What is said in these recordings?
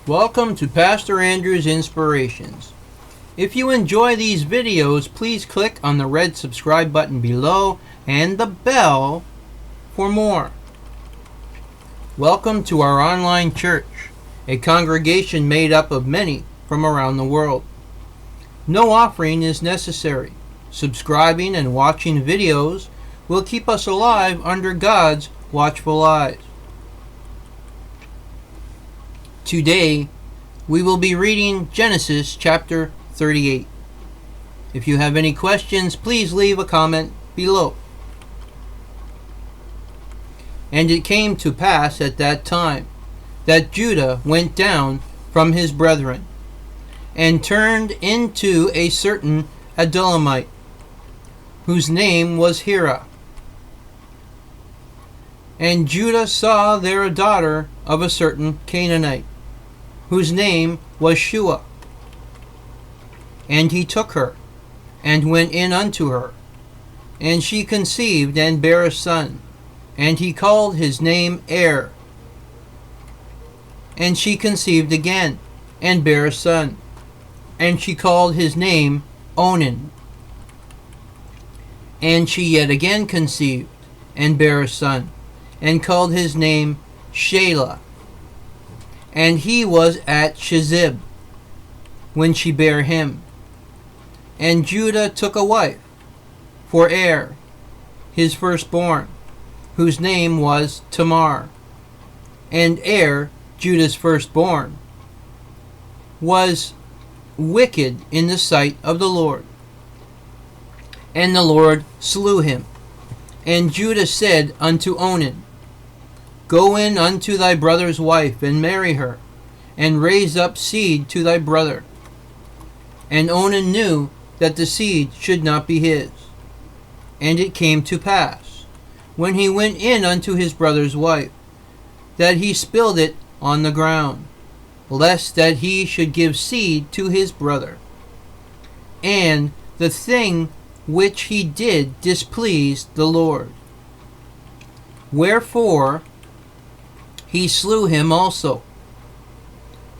Welcome to Pastor Andrew's Inspirations. If you enjoy these videos, please click on the red subscribe button below and the bell for more. Welcome to our online church, a congregation made up of many from around the world. No offering is necessary. Subscribing and watching videos will keep us alive under God's watchful eyes. Today, we will be reading Genesis chapter 38. If you have any questions, please leave a comment below. And it came to pass at that time that Judah went down from his brethren, and turned into a certain Adullamite, whose name was Hira. And Judah saw there a daughter of a certain Canaanite, whose name was Shua. And he took her, and went in unto her, and she conceived and bare a son, and he called his name Er. And she conceived again, and bare a son, and she called his name Onan. And she yet again conceived, and bare a son, and called his name Shelah. And he was at Shezib when she bare him. And Judah took a wife for Er, his firstborn, whose name was Tamar. And Er, Judah's firstborn, was wicked in the sight of the Lord. And the Lord slew him. And Judah said unto Onan, Go in unto thy brother's wife, and marry her, and raise up seed to thy brother. And Onan knew that the seed should not be his. And it came to pass, when he went in unto his brother's wife, that he spilled it on the ground, lest that he should give seed to his brother. And the thing which he did displeased the Lord. Wherefore he slew him also.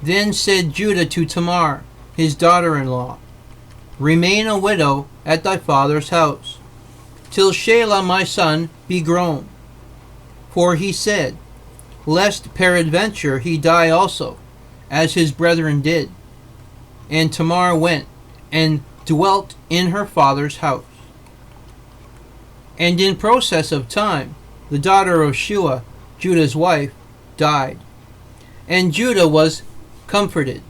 Then said Judah to Tamar, his daughter-in-law, Remain a widow at thy father's house, till Shelah my son be grown. For he said, Lest peradventure he die also, as his brethren did. And Tamar went and dwelt in her father's house. And in process of time, the daughter of Shua, Judah's wife, died. And Judah was comforted,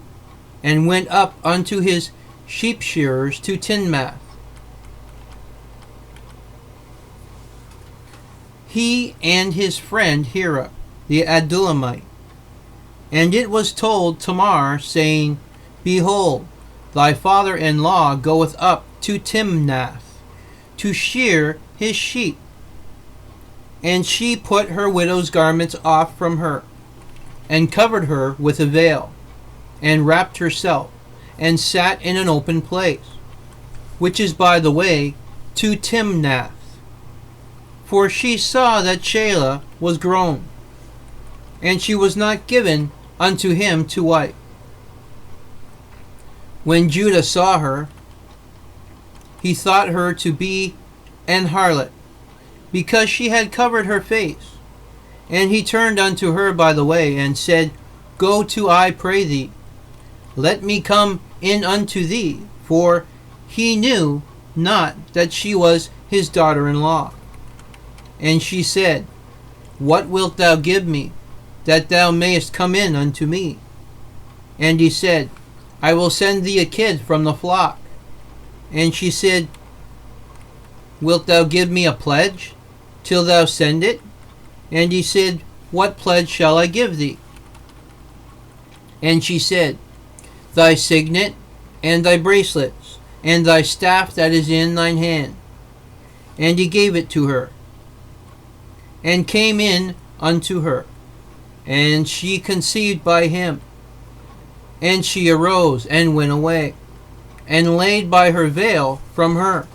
and went up unto his sheep shearers to Tinmath. He and his friend Hira, the Adullamite. And it was told Tamar, saying, Behold, thy father-in-law goeth up to Timnath, to shear his sheep. And she put her widow's garments off from her, and covered her with a veil, and wrapped herself, and sat in an open place, which is by the way to Timnath. For she saw that Shelah was grown, and she was not given unto him to wife. When Judah saw her, he thought her to be an harlot, because she had covered her face. And he turned unto her by the way, and said, Go to, I pray thee, let me come in unto thee. For he knew not that she was his daughter-in-law. And she said, What wilt thou give me, that thou mayest come in unto me? And he said, I will send thee a kid from the flock. And she said, Wilt thou give me a pledge, till thou send it? And he said, What pledge shall I give thee? And she said, Thy signet, and thy bracelets, and thy staff that is in thine hand. And he gave it to her, and came in unto her, and she conceived by him. And she arose and went away, and laid by her veil from her,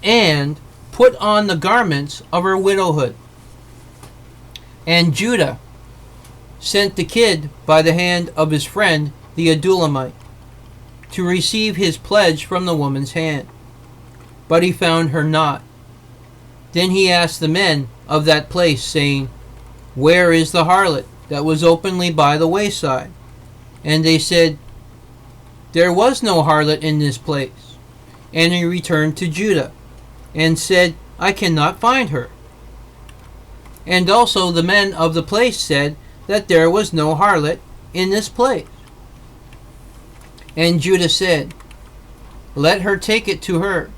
and put on the garments of her widowhood. And Judah sent the kid by the hand of his friend the Adulamite to receive his pledge from the woman's hand. But he found her not. Then he asked the men of that place, saying, Where is the harlot that was openly by the wayside? And they said, There was no harlot in this place. And he returned to Judah, and said, I cannot find her. And also the men of the place said that there was no harlot in this place. And Judah said, Let her take it to her,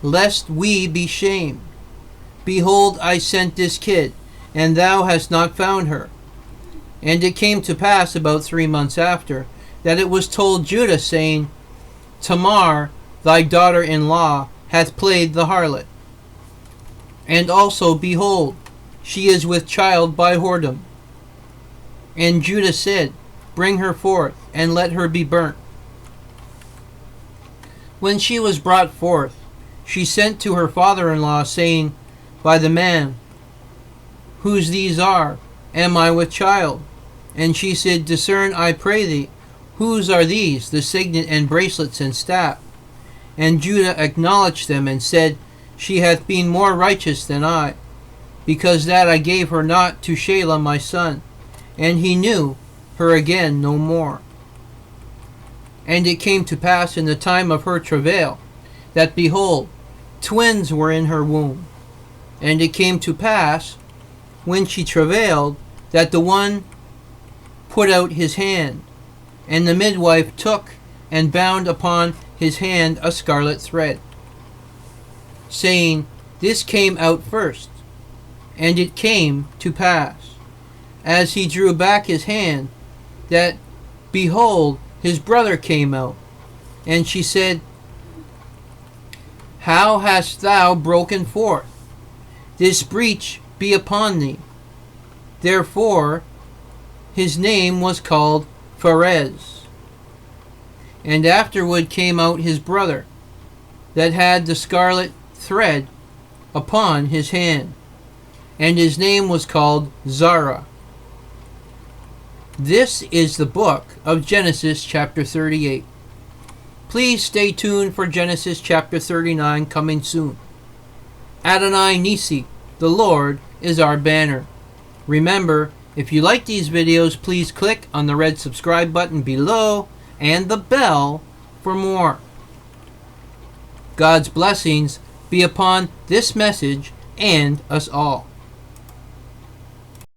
lest we be shamed. Behold, I sent this kid, and thou hast not found her. And it came to pass about 3 months after, that it was told Judah, saying, Tamar, thy daughter-in-law, hath played the harlot. And also, behold, she is with child by whoredom. And Judah said, Bring her forth, and let her be burnt. When she was brought forth, she sent to her father-in-law, saying, By the man whose these are, am I with child? And she said, Discern, I pray thee, whose are these, the signet and bracelets and staff? And Judah acknowledged them, and said, She hath been more righteous than I, because that I gave her not to Shelah my son. And he knew her again no more. And it came to pass in the time of her travail, that, behold, twins were in her womb. And it came to pass, when she travailed, that the one put out his hand, and the midwife took and bound upon his hand a scarlet thread, saying, This came out first. And it came to pass, as he drew back his hand, that, behold, his brother came out. And she said, How hast thou broken forth? This breach be upon thee. Therefore his name was called Pharez. And afterward came out his brother, that had the scarlet thread upon his hand, and his name was called Zara. This is the book of Genesis chapter 38. Please stay tuned for Genesis chapter 39 coming soon. Adonai Nisi, the Lord, is our banner. Remember, if you like these videos, please click on the red subscribe button below and the bell for more. God's blessings be upon this message and us all.